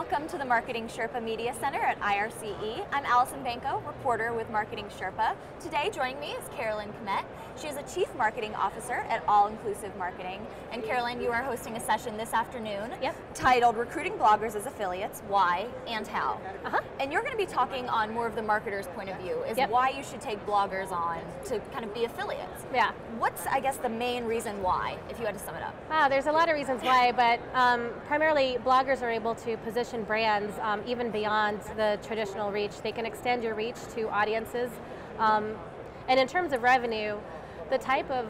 Welcome to the Marketing Sherpa Media Center at IRCE. I'm Allison Banco, reporter with Marketing Sherpa. Today joining me is Carolyn Kmet. She is a Chief Marketing Officer at All Inclusive Marketing. And Carolyn, you are hosting a session this afternoon titled Recruiting Bloggers as Affiliates, Why and How. And you're going to be talking on more of the marketer's point of view, is why you should take bloggers on to kind of be affiliates. Yeah. What's, I guess, the main reason why, if you had to sum it up? There's a lot of reasons why, but primarily bloggers are able to position brands even beyond the traditional reach. They can extend your reach to audiences. And in terms of revenue, the type of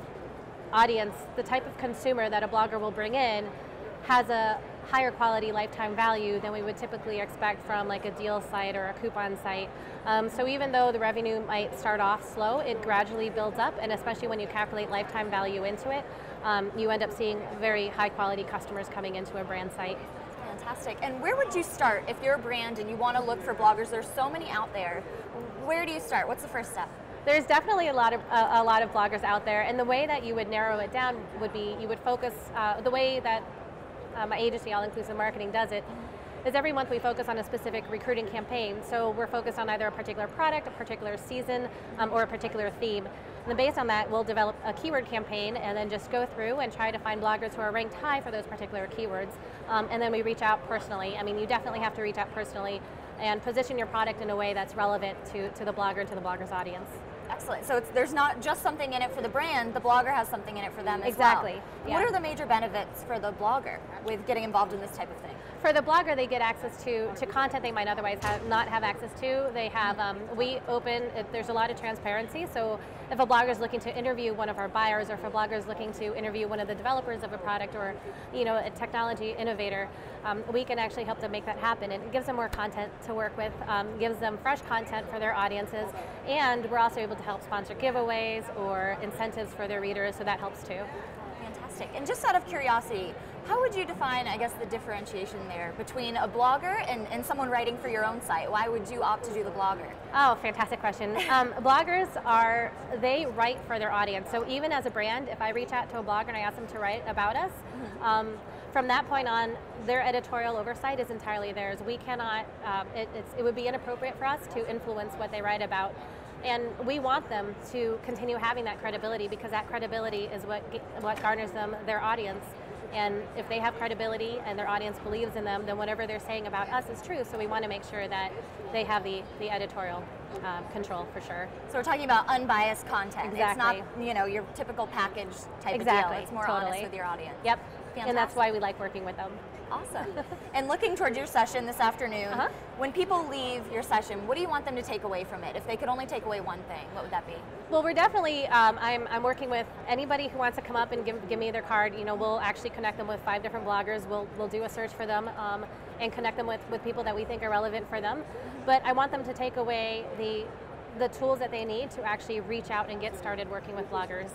audience, the type of consumer that a blogger will bring in has a higher quality lifetime value than we would typically expect from like a deal site or a coupon site. So even though the revenue might start off slow, it gradually builds up, and especially when you calculate lifetime value into it, you end up seeing very high quality customers coming into a brand site. Fantastic. And where would you start if you're a brand and you want to look for bloggers? There's so many out there. Where do you start? What's the first step? There's definitely a lot of bloggers out there, and the way that you would narrow it down would be you would focus the way that my agency, All Inclusive Marketing, does it is every month we focus on a specific recruiting campaign. So we're focused on either a particular product, a particular season, or a particular theme. And then based on that, we'll develop a keyword campaign and then just go through and try to find bloggers who are ranked high for those particular keywords. And then we reach out personally. I mean, you definitely have to reach out personally and position your product in a way that's relevant to the blogger and to the blogger's audience. Excellent. So there's not just something in it for the brand, the blogger has something in it for them as exactly. well. Yeah. What are the major benefits for the blogger with getting involved in this type of thing? For the blogger, they get access to content they might otherwise not have access to. They have, there's a lot of transparency, so if a blogger is looking to interview one of our buyers, or if a blogger is looking to interview one of the developers of a product, or a technology innovator, we can actually help them make that happen. And it gives them more content to work with, gives them fresh content for their audiences, and we're also able to help sponsor giveaways or incentives for their readers, so that helps too. Fantastic. And just out of curiosity, how would you define, I guess, the differentiation there between a blogger and someone writing for your own site? Why would you opt to do the blogger? Oh, fantastic question. Bloggers they write for their audience. So even as a brand, if I reach out to a blogger and I ask them to write about us, from that point on, their editorial oversight is entirely theirs. We cannot, it would be inappropriate for us to influence what they write about. And we want them to continue having that credibility, because that credibility is what garners them their audience. And if they have credibility and their audience believes in them, then whatever they're saying about us is true. So we want to make sure that they have the editorial control for sure. So we're talking about unbiased content. Exactly. It's not, your typical package type of deal. It's more honest with your audience. Yep. Fantastic. And that's why we like working with them. Awesome. And looking towards your session this afternoon, when people leave your session, what do you want them to take away from it? If they could only take away one thing, what would that be? Well, we're definitely, I'm working with anybody who wants to come up and give me their card. We'll actually connect them with 5 different bloggers. We'll do a search for them and connect them with people that we think are relevant for them. But I want them to take away the tools that they need to actually reach out and get started working with bloggers.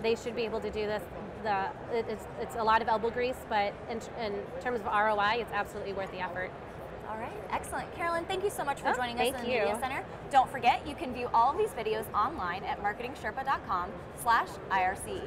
They should be able to do this. It's a lot of elbow grease, but in terms of ROI, it's absolutely worth the effort. All right, excellent. Carolyn, thank you so much for joining us in the Media Center. Don't forget, you can view all of these videos online at marketingsherpa.com/IRCE.